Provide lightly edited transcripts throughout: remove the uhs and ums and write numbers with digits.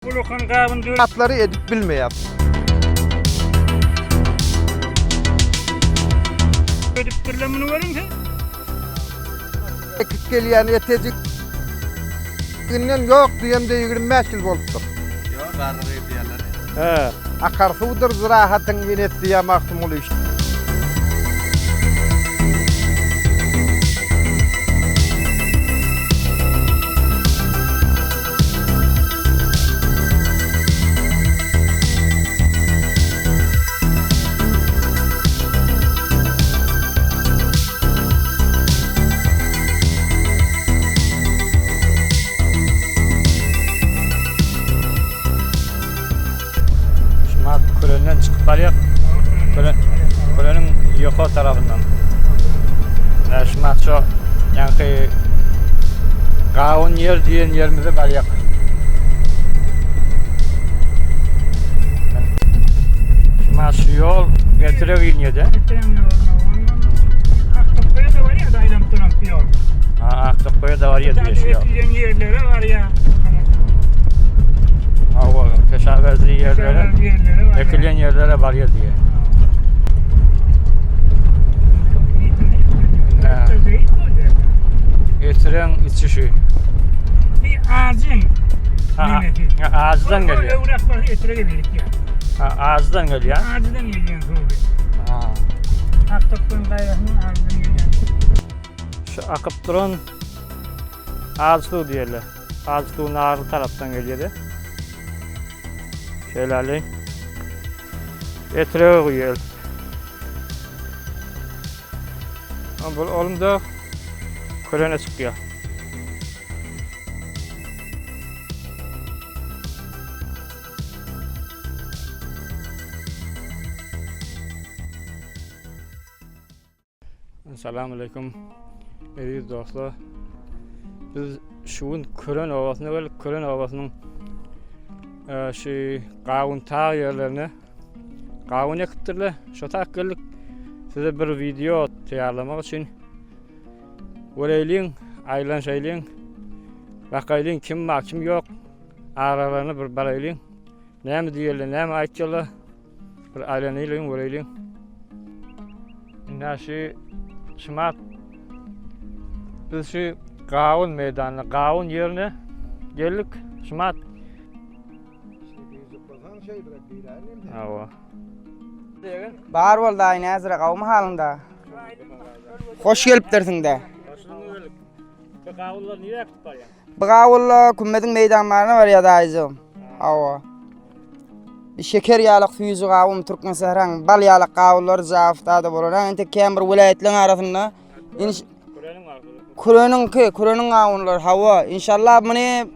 Ulukan kabın dört Atları edip bilmeyap. ödüp tırlamını verin ki. Ekip geliyen etecik günden yok diyemde 25 yıl bolupdur. Yok, qarrayıb deyərlər. He. Akarsudur zirahatın vinet diye mahkum oluyor işte. Kulönden çıkıp barıyaq. Kulönün yukarı tarafından. Şumat şu yankı Qavun yer diyen yerimize barıyaq. Şumat şu yol getire gidiyordu. Getiren ne var? Aktopkaya da var ya daylam turan piyor. Aktopoya da var ya diye şey yok. Etilen yerlere var ya. Hava teşabbüzlü yerlere, Yerlere var ya. ekilen yerlere var ya diye. Getiren içişi. Bir ağacın nimeti. Ağızdan geliyor. Evrak var etire gelirik ya. Ağızdan geliyor. Ağacından geliyen soğuk. Ha. Aktopkayın kayrasının ağacından geliyen. Şu akıp duran ağız su diyorlar. Ağız suyun ağrı taraftan geliyordu. Şelale. Etreye koyuyor. Bu oğlum da Kur'an'a çıkıyor. Selamünaleyküm. Aziz dostlar. Biz şuun Kur'an ovasına ve Kur'an ovasının şu Qavun tağ yerlerine Qavun yakıttırlar. Şu takıllık size bir video tayarlamak için Orayliğin, aylan şeyliğin, bakayliğin kim var kim yok aralarını bir barayliğin. Ne mi diyorlar, ne mi aytıyorlar bir aylanıyla orayliğin. Naşı şumat biz şu Qavun meydanına, Qavun yerine geldik şumat. Ava. Bar boldy aýny äzire gawmy halynda. Hoş gelipdirsiň de. Bu Qavunlar niye yakıp var ya? Bu gawulla kümmediň meýdanlaryna bar ýa daýjym. Awa. Bir şeker ýalyk süýüji gawum Türkmen sehraň bal ýalyk gawullar zaftada bolan. Ente Kemir vilayetleriň arasynda Kur'an'ın var. Kuranyň gawunlar hawa. İnşallah muny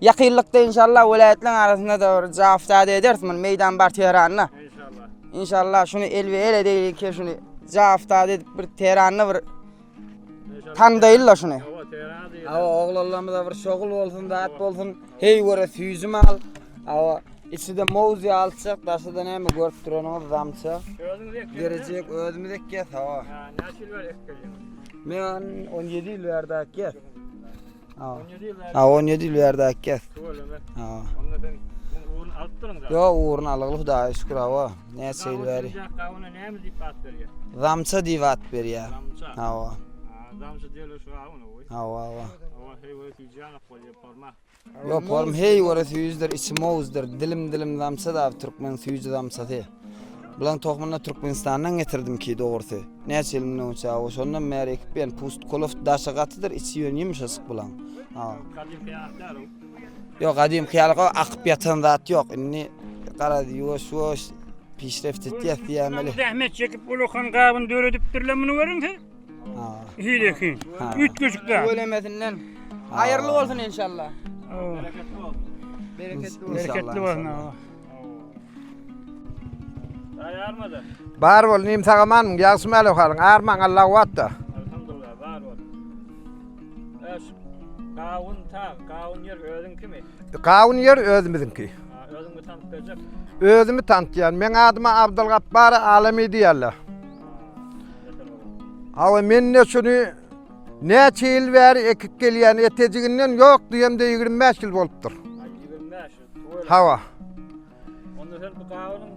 ýakynlykda inşallah vilayetleriň arasynda da zaftada edersiň meýdan bar Tehranna. İnşallah. İnşallah şunu elve ele deylik ki şunu zaftada edip bir Tehranna bir tanıdayırlar şunu. Ava Tehran'a diyor. Awa oglanlarymyza bir şogul bolsun, dat bolsun. Hey göre süýjüm al. Awa içinde mowzy alsak, daşda näme görüp duranyňyz zamça. Gerecek özümüzdek get awa. Naşil var ekkelin. Men 17 ýyl berdak get. Awa. 17 yıllar. Ha 17 ýyl berdak get. Söyleme. Awa. Onda ben uğrunu alıp durun da. Yo uğruna alygyl da şükür awa. Näçe ýyl beri. Qavuna näme diýip at berýär? Zamça diýip at berýär. Zamça. Awa. Zamça diýerler şu qavuna oý. Awa awa. Ava hey we tiýjana bolýar forma. Yo form hey wara süýüzdir, içi mowzdur. Dilim zamça da Türkmen süýüji zamçasy. Bulan tohmana Türkmenistandan getirdim ki dogurdy. Näçe ýylyň öňçe o şondan bäri ekip ben pust kolof daşagatydyr, içi ýön ýemişasyk bulan. Ha. Kadim kıyafetler o. Yo gadim hyalga akyp ýatan zat ýok. Inni garady ýoş pişreft etýär diýmeli. Zahmet çekip ulukan kabın dört ödüp tırlamını verin ki. Ha. Hilekin. Ha. Üç küçükler. Ölemesinden hayırlı olsun inşallah. Bereketli ol. Bereketli olsun. Ayarmadı. Bar bol nim tagaman ýagsmaly halyn arman Allah watta. Elhamdülillah var ol. Qavun yer özün kimi? Qawun yer özümizinki. Özüňi tanıp berjek. Özümü tanıtýan. Men adyma Abdulgappar Alamy diýerler. Awa men ne şunu näçe ýyl bäri ekip gelýän etejigininden ýok diýemde 25 ýyl bolupdyr. 25. böyle. Hava. Ondan sonra bu kavunun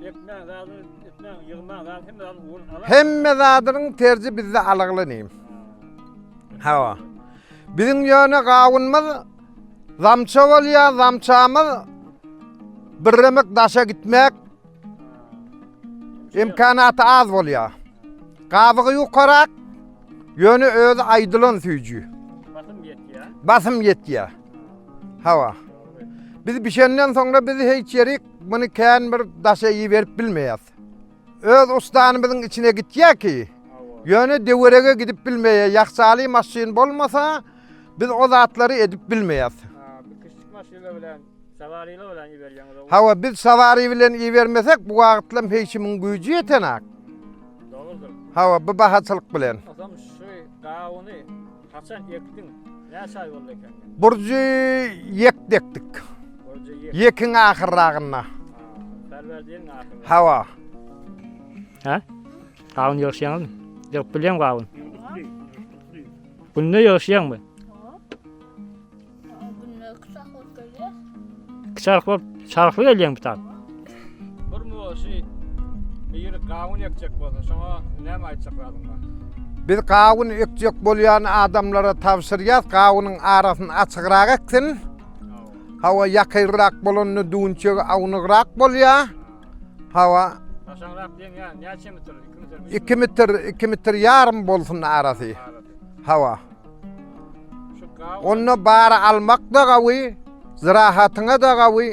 ekmeğin lazım, etmeğin yığılmağın lazım, hem de lazım uğurun alan. Hemme zadırın terci bizde alıglanayım. Hava. Bizim yöne kavunmaz zamça bolýar, zamçamız bir remek daşa gitmek imkanatı az bolýar. Gabygy ýukarak yöne özü aýdylan süýjü. Basım yetti ya. Basım yetýär. Hava. Biz bişenden sonra bizi hiç yerik bunu kän bir daşa ýiberip bilmeýäs. Öz ustanymyzyň içine gitýär ki yöne dewerege gidip bilmeýär. Ýakşaly maşyn bolmasa biz o zatlary edip bilmeýäs. Bir kışlık maşıyla bilen, savariyle bilen yiberýäňiz. Hawa biz savary bilen ýibermesek bu wagtlam heýçimiň güýji ýetenak. Doğrudur. Hawa bu bahaçylyk bilen. Adam şu kavunu kaçan ektin, ne say oldu eken? Burjy yek dekdik. Orada yek. Yekin ahyrragyna. Perverdiğin ahırda. Hawa. Ha? Kavun ýokşýaňyz mı? Ýok bilýän kavun. Bunda ýokşýaňmy? Bunu kısa koyuyor. Kıçarık bolup çarıkly gelýän bir tap. Bir moşy bir kavun ýekjek bolsa, şoňa näme aýtjak lazım bar? Biz kawun ekjek bolýan adamlara tawsirýas, kawunyň arasyny açygyrak eksin. Hawa ýakyrrak bolany duňçe awnyrak bolýar. Hawa Taşanrak diýen ýa, näçe metr? 2 metr ýarym bolsun arasy. Hawa. Şu kavun Onu bara almak da gawy, zirahatyňa da gawy,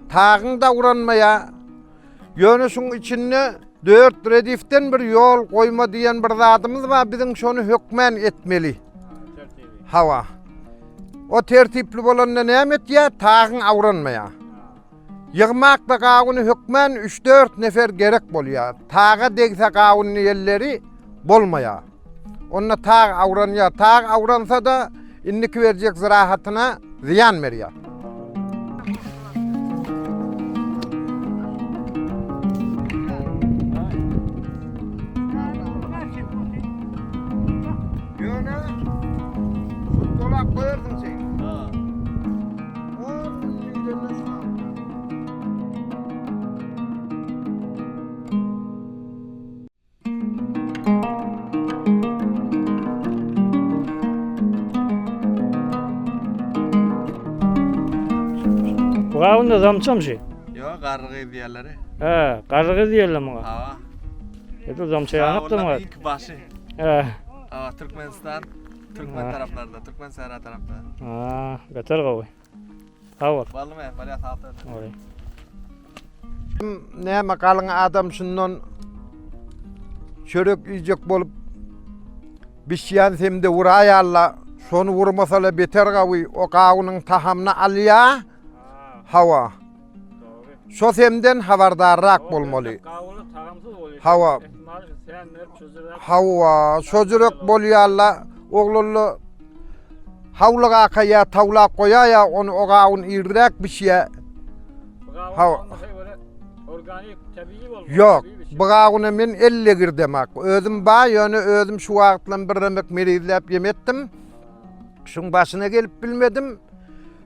tagyň da uranmaýa. Ýöne şuň içinde 4 rediften bir ýol goýma diýen bir zatymyz bar, biziň şonu hökmen etmeli. tertibi. Hawa. O tertipli bolanda näme etýär? Tagyň awranmaýa. Ýygmak da gawyny hökmen 3-4 nefer gerek bolýar. Taga degse gawyny ýelleri bolmaýar. Onda tag awranýar. Tag awransa da indiki berjek zirahatyna ziyan berýär. Ýöne dolap goýardyň sen. Ha. Bu kavun da zamçamşy. Yo, garrygy diýerler. He, garrygy diýerler muňa. Ha. Eto zamçaýanyp da Onlar mı? ilk başı. He. Ha, Türkmenistan, Türkmen Ha. taraflarda, Türkmen Sahra tarafta. Ha, beter gawy. Hawa. Balmy, balya salty. Oy. Näme galyň adam şundan çörek ýyjek bolup bişýän semde wuraýarla, şonu wurmasala beter gawy, o gawunyň tahamyny alýar. Hawa. Şo semden habardarrak bolmaly. Kavunu tagamsız bolýar. Hawa. Ihtimali sen hep çözüler. Hawa, şojurek bolýarla, oglunly hawlaga kaya tawla goýaýa, onu o gawun irrak bişýär. Hawa. Organik, tabii bolmaly. Yok, bu gawuny men elle girdemek. Özüm ba, ýöne özüm şu wagtlan bir remek merizläp yemetdim. Şuň başyna gelip bilmedim.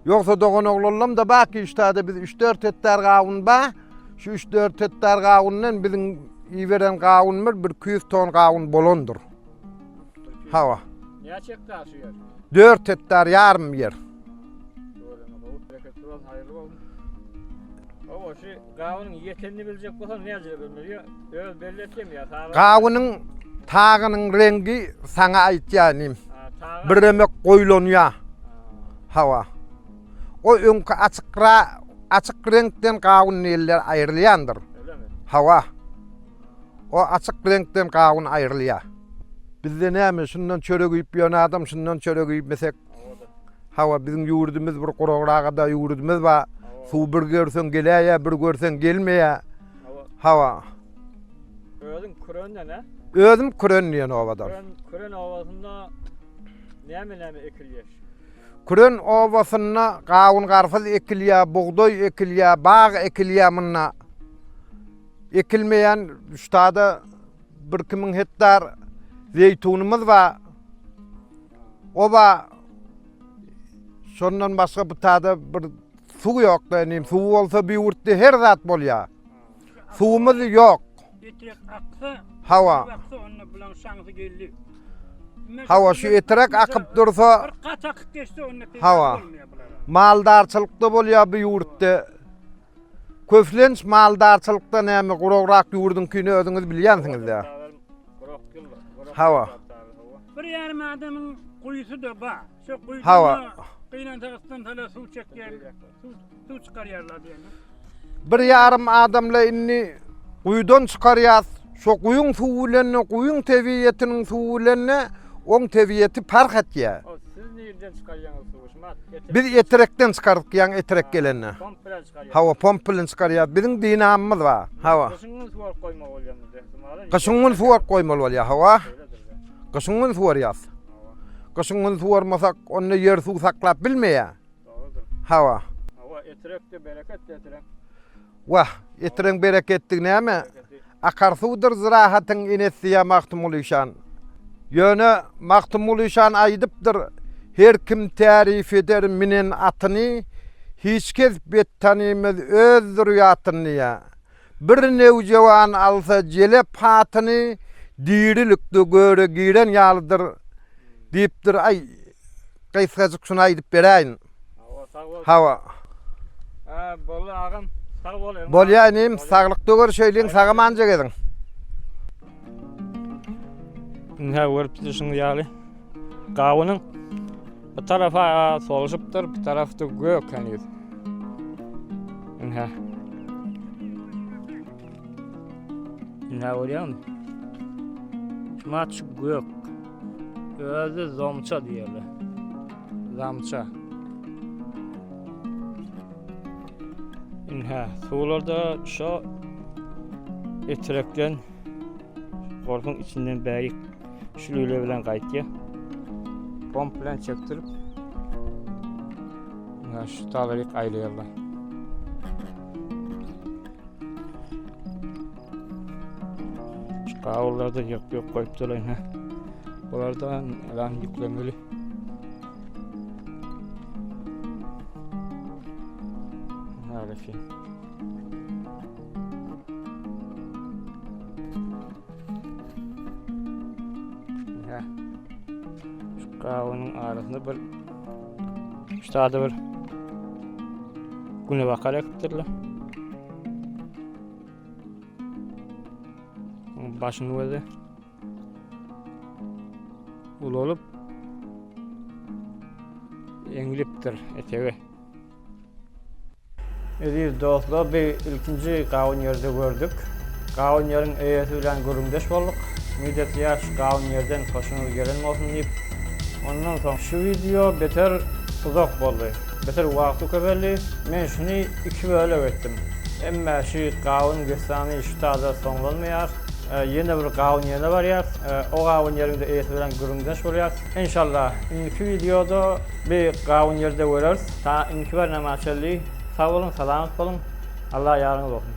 Yoksa doğan oğlanlam da baki üstada biz 3-4 hektar gawun ba. Şu 3-4 hektar gawundan bizim ýiberen gawun bir 200 ton gawun bolondur. Hawa. Näçe hektar şu yer? 4 hektar ýarym yer. O şu gawunun yetenini biljek bolsa näçe bilmeli? Öz belli etdim ya. Gawunyň tagynyň rengi saňa aýtýanym. Tağı. Bir remek goýlanýar. Hawa. O öňkü açyk renkden gawun ýerler aýrylýandyr. Öyle mi? Hawa. O açyk renkden gawun aýrylýar. Bizde näme şundan çörek üýüp ýön adam şundan çörek üýüpmesek. Hawa bizim ýurdumyz bir guragada ýurdumyz ba. Suw bir görsen gelýär, bir görsen gelmeýär. Hawa. Özün Kurön'de ne? Özüm Kurönýän owadan. Kurön ovasında näme ekilýär? Kurön owasyna gawun garfyz ekilýär, bugdoý ekilýär, bag ekilýär munna. Ekilmeýän üstada 1000 hektar zeytunumyz ba. Oba şondan başga bu tada bir su yok dedim. Su olsa bir yurtta her zat bolýar. Suwumuz yok. Etrek aksa. Hava. Aksa onunla bulan şansı geldi. Hava şu etrek akıp dursa Bir kaç akıp geçse onunla tezgah Hava. olmuyor bulara. maldarçylykda bolýar bir yurtda. Köflenç maldarçylykda näme guragrak yurdunkyny özüňiz bilýänsiňiz-de. Hava. Bir yarım adamın kuyusu da var. Şu kuyudan Hava. kıyılan taraftan tala su çeker. Su çıkarıyorlar diye. Bir yarım adamla inni kuyudan çıkarýas. Şo kuyun suwulenine, kuyun tebiyetiniň suwulenine oň tebiyeti fark etýär. Siz nereden çıkarıyorsunuz suyu? Biz etrekden çıkardık yan etrek gelenine. Komple çıkarıyor. Hava pompilin çıkarýar. Bizim dinamymyz var. Hava. Kışının su koymak oluyorsunuz. Kışyňyň suwar koymaly bolýar. Hava. Kışyňyň suwarýas. Kışyňyň suwarmasak onda yer suw saklap bilmeýär. Doğrudur. Hava. Hava etrekte bereket getirek. Wah, etreň bereketlik näme? Akarsuwdyr zirahatyň inesiýa mahtumulýşan. Ýöne mahtumulýşan aýdypdyr. Her kim tarif eder minen atyny, hiç kes bet tanymaz öz zürriýatyny ýa. Bir newjewan alsa jelep hatyny dirilikde göre giren ýalydyr diýipdir. Ay, gaýsasyk şunu aýdyp beräýin. Hava sağ ol. Hava. Bolla ağam sağ ol. Bolýanym, saglyk döger şeýleň sagamanja gediň. Ne görüp düşün ýaly. Gawynyň bu tarafa soluşypdyr, bu tarafda gök kenýär. Ne? Ne görýän? Maç gök. Özü zamça diýerler. Zamça. Suwlarda şo etrekden gorpun içinden bäýik şülüle bilen gaýtdy. Pomp bilen çektirip şu talaryk aýlaýarlar. Şu gawullarda ýok goýupdylar. Bulardan elan ýüklemeli. Harafi. Şu gawynyň arasynda bir ştada bir güne bakar ekipdirler. Başyny özi ululup eňilipdir etege. Ediz dostlar, bir ilkinci gawun yerde gördük. Gawun yerin eýesi bilen görüňdeş bolduk. Müddet ýaş gawun yerden hoşuňyz gelen bolsun diýip. Ondan soň şu video beter uzak boldy. Beter wagty köpeldi. Men şuny iki bölek etdim. Emma şu gawun gesany şu taza soňlanmaýar. Ýene bir gawun ýerine barýar. O gawun ýerinde eýesi bilen görüňdeş bolýar. İnşallah iki videoda bir gawun ýerde göreriz. Ta inki barnamaçyly. Sağ olun, salamat olun. Allah yarınız olsun.